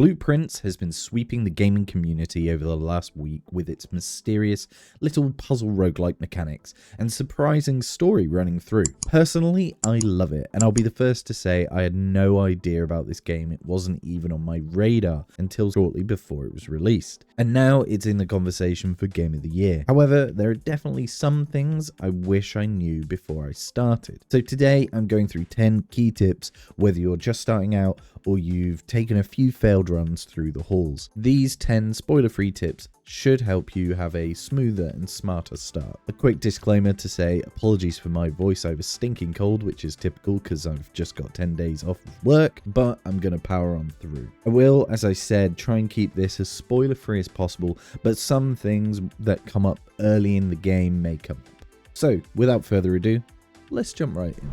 BluePrince has been sweeping the gaming community over the last week with its mysterious little puzzle roguelike mechanics and surprising story running through. Personally, I love it, and I'll be the first to say I had no idea about this game. It wasn't even on my radar until shortly before it was released. And now it's in the conversation for Game of the Year. However, there are definitely some things I wish I knew before I started. So today I'm going through 10 key tips, whether you're just starting out or you've taken a few failed runs through the halls. These 10 spoiler-free tips should help you have a smoother and smarter start. A quick disclaimer to say apologies for my voice. I was stinking cold, which is typical because I've just got 10 days off of work, but I'm going to power on through. I will, as I said, try and keep this as spoiler-free as possible, but some things that come up early in the game may come up. So, without further ado, let's jump right in.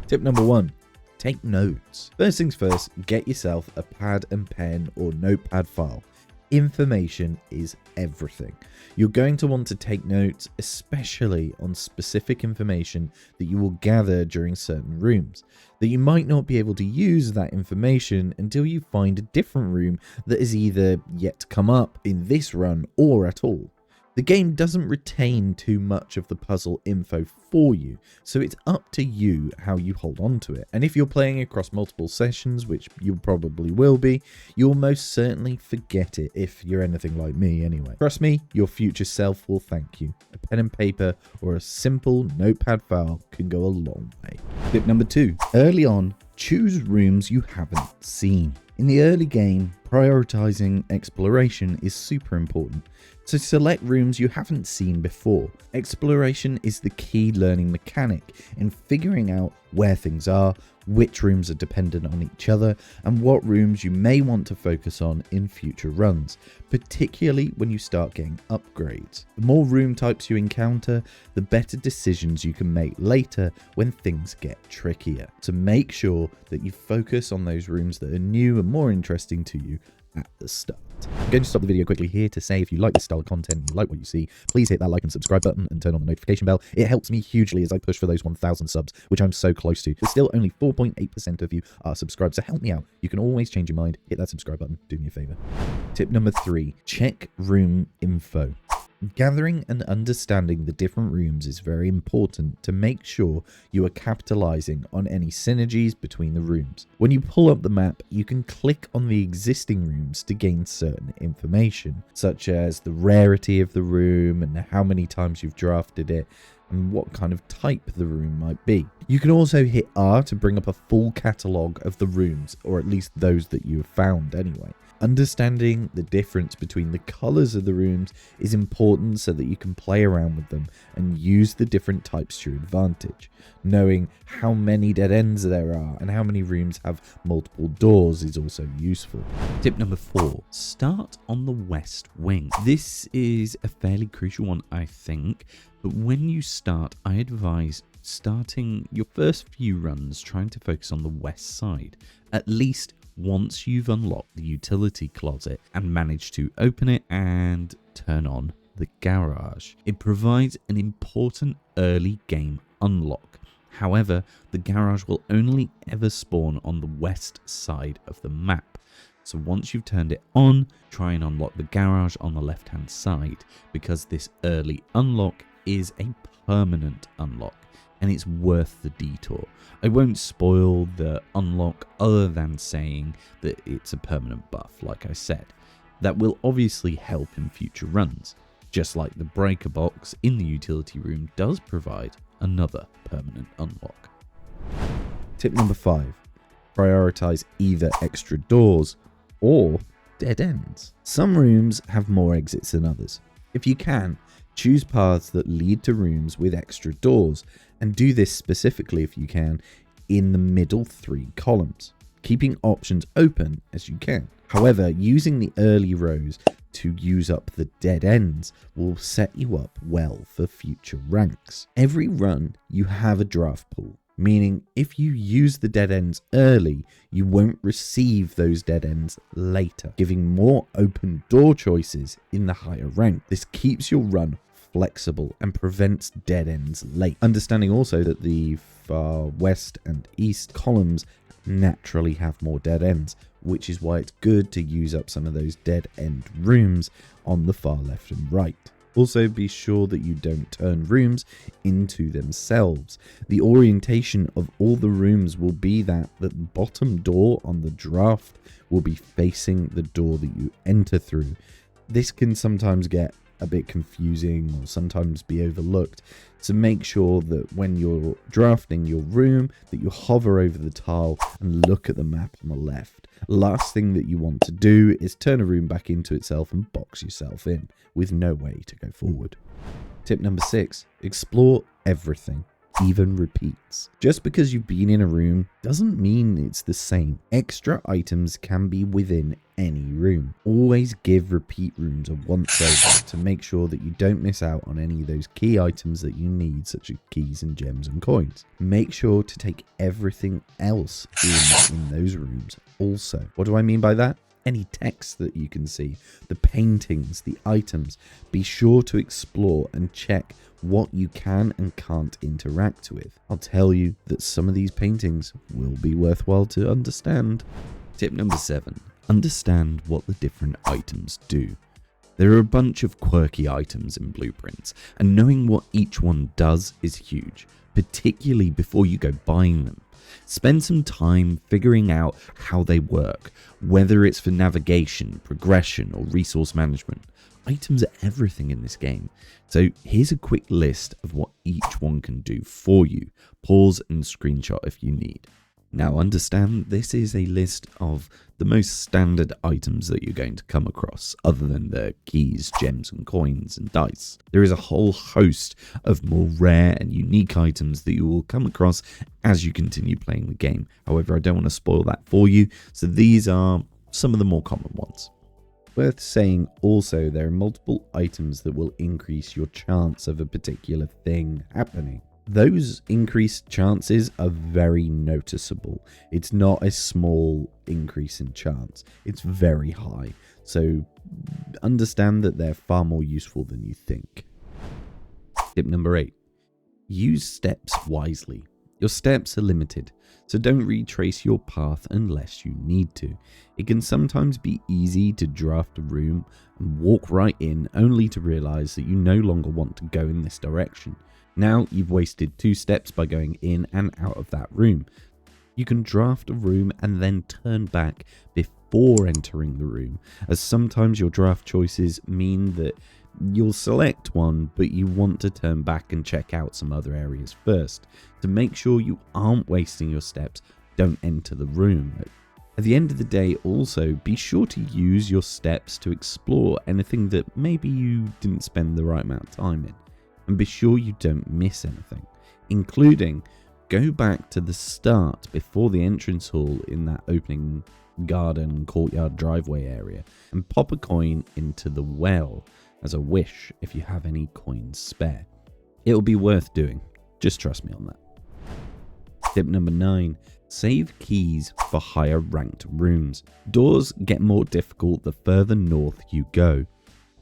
Tip number 1. Take notes. First things first, get yourself a pad and pen or notepad file. Information is everything. You're going to want to take notes, especially on specific information that you will gather during certain rooms, that you might not be able to use that information until you find a different room that is either yet to come up in this run or at all. The game doesn't retain too much of the puzzle info for you, so it's up to you how you hold on to it. And if you're playing across multiple sessions, which you probably will be, you'll most certainly forget it if you're anything like me anyway. Trust me, your future self will thank you. A pen and paper or a simple notepad file can go a long way. Tip number 2. Early on, choose rooms you haven't seen. In the early game, prioritizing exploration is super important, so select rooms you haven't seen before. Exploration is the key learning mechanic in figuring out where things are, which rooms are dependent on each other, and what rooms you may want to focus on in future runs, particularly when you start getting upgrades. The more room types you encounter, the better decisions you can make later when things get trickier. So make sure that you focus on those rooms that are new and more interesting to you at the start. I'm going to stop the video quickly here to say if you like this style of content and you like what you see, please hit that like and subscribe button and turn on the notification bell. It helps me hugely as I push for those 1,000 subs, which I'm so close to. But still, only 4.8% of you are subscribed, so help me out. You can always change your mind. Hit that subscribe button. Do me a favor. Tip number 3. Check room info. Gathering and understanding the different rooms is very important to make sure you are capitalizing on any synergies between the rooms. When you pull up the map, you can click on the existing rooms to gain certain information, such as the rarity of the room and how many times you've drafted it, and what kind of type the room might be. You can also hit R to bring up a full catalogue of the rooms, or at least those that you have found anyway. Understanding the difference between the colours of the rooms is important so that you can play around with them and use the different types to your advantage. Knowing how many dead ends there are and how many rooms have multiple doors is also useful. Tip number 4. Start on the west wing. This is a fairly crucial one, I think, but when you start, I advise starting your first few runs trying to focus on the west side, at least once you've unlocked the utility closet and managed to open it and turn on the garage. It provides an important early game unlock. However, the garage will only ever spawn on the west side of the map. So once you've turned it on, try and unlock the garage on the left hand side, because this early unlock is a permanent unlock and it's worth the detour. I won't spoil the unlock other than saying that it's a permanent buff, like I said. That will obviously help in future runs, just like the breaker box in the utility room does provide another permanent unlock. Tip number 5. Prioritize either extra doors or dead ends. Some rooms have more exits than others. If you can, choose paths that lead to rooms with extra doors, and do this specifically if you can in the middle 3 columns, keeping options open as you can. However, using the early rows to use up the dead ends will set you up well for future ranks. Every run you have a draft pool, meaning if you use the dead ends early, you won't receive those dead ends later, giving more open door choices in the higher rank. This keeps your run flexible and prevents dead ends late. Understanding also that the far west and east columns naturally have more dead ends, which is why it's good to use up some of those dead end rooms on the far left and right. Also, be sure that you don't turn rooms into themselves. The orientation of all the rooms will be that the bottom door on the draft will be facing the door that you enter through. This can sometimes get a bit confusing or sometimes be overlooked. So make sure that when you're drafting your room that you hover over the tile and look at the map on the left. Last thing that you want to do is turn a room back into itself and box yourself in with no way to go forward. Tip number 6, explore everything, even repeats. Just because you've been in a room doesn't mean it's the same. Extra items can be within any room. Always give repeat rooms a once over to make sure that you don't miss out on any of those key items that you need, such as keys and gems and coins. Make sure to take everything else in those rooms also. What do I mean by that? Any text that you can see, the paintings, the items. Be sure to explore and check what you can and can't interact with. I'll tell you that some of these paintings will be worthwhile to understand. Tip number 7. Understand what the different items do. There are a bunch of quirky items in BluePrince, and knowing what each one does is huge, particularly before you go buying them. Spend some time figuring out how they work, whether it's for navigation, progression, or resource management. Items are everything in this game, so here's a quick list of what each one can do for you. Pause and screenshot if you need. Now understand, this is a list of the most standard items that you're going to come across, other than the keys, gems and coins and dice. There is a whole host of more rare and unique items that you will come across as you continue playing the game. However, I don't want to spoil that for you, so these are some of the more common ones. Worth saying also, there are multiple items that will increase your chance of a particular thing happening. Those increased chances are very noticeable. It's not a small increase in chance. It's very high. So understand that they're far more useful than you think. Tip number 8. Use steps wisely. Your steps are limited, so don't retrace your path unless you need to. It can sometimes be easy to draft a room and walk right in only to realize that you no longer want to go in this direction. Now you've wasted 2 steps by going in and out of that room. You can draft a room and then turn back before entering the room, as sometimes your draft choices mean that you'll select one, but you want to turn back and check out some other areas first. To make sure you aren't wasting your steps, don't enter the room. At the end of the day, also, be sure to use your steps to explore anything that maybe you didn't spend the right amount of time in. And be sure you don't miss anything, including go back to the start before the entrance hall in that opening garden, courtyard, driveway area and pop a coin into the well as a wish if you have any coins spare. It'll be worth doing, just trust me on that. Tip number 9. Save keys for higher ranked rooms. Doors get more difficult the further north you go.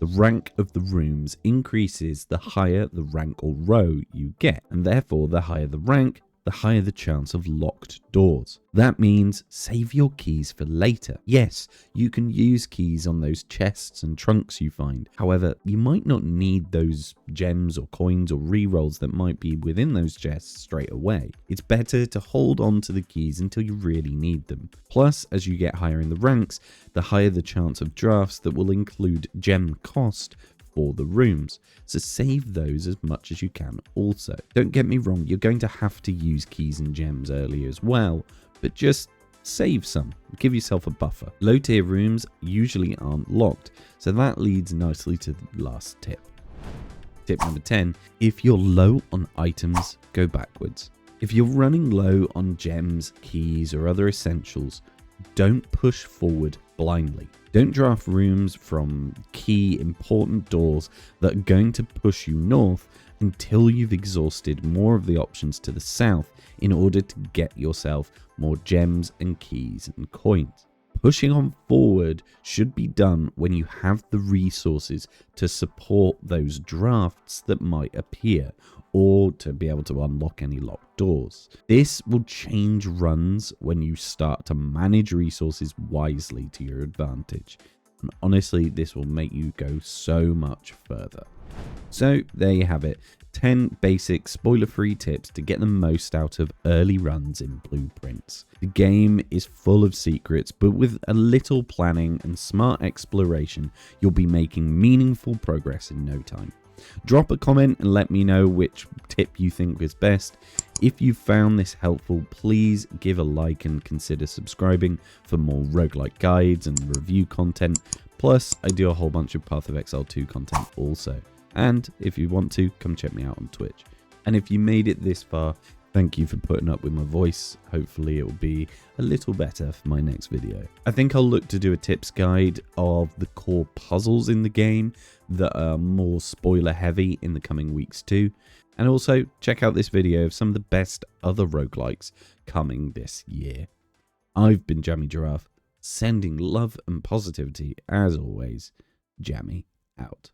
The rank of the rooms increases the higher the rank or row you get, and therefore the higher the rank, the higher the chance of locked doors. That means save your keys for later. Yes, you can use keys on those chests and trunks you find. However, you might not need those gems or coins or rerolls that might be within those chests straight away. It's better to hold on to the keys until you really need them. Plus, as you get higher in the ranks, the higher the chance of drafts that will include gem cost for the rooms, so save those as much as you can also. Don't get me wrong, you're going to have to use keys and gems early as well, but just save some, give yourself a buffer. Low tier rooms usually aren't locked, so that leads nicely to the last tip. Tip number 10, if you're low on items, go backwards. If you're running low on gems, keys or other essentials, don't push forward blindly. Don't draft rooms from key important doors that are going to push you north until you've exhausted more of the options to the south in order to get yourself more gems and keys and coins. Pushing on forward should be done when you have the resources to support those drafts that might appear, or to be able to unlock any locked doors. This will change runs when you start to manage resources wisely to your advantage. And honestly, this will make you go so much further. So there you have it, 10 basic spoiler-free tips to get the most out of early runs in BluePrince. The game is full of secrets, but with a little planning and smart exploration, you'll be making meaningful progress in no time. Drop a comment and let me know which tip you think is best. If you found this helpful, please give a like and consider subscribing for more roguelike guides and review content. Plus, I do a whole bunch of Path of Exile 2 content also. And if you want to, come check me out on Twitch. And if you made it this far, thank you for putting up with my voice. Hopefully it will be a little better for my next video. I think I'll look to do a tips guide of the core puzzles in the game that are more spoiler heavy in the coming weeks too. And also check out this video of some of the best other roguelikes coming this year. I've been JammyGiraffe, sending love and positivity as always. Jammy out.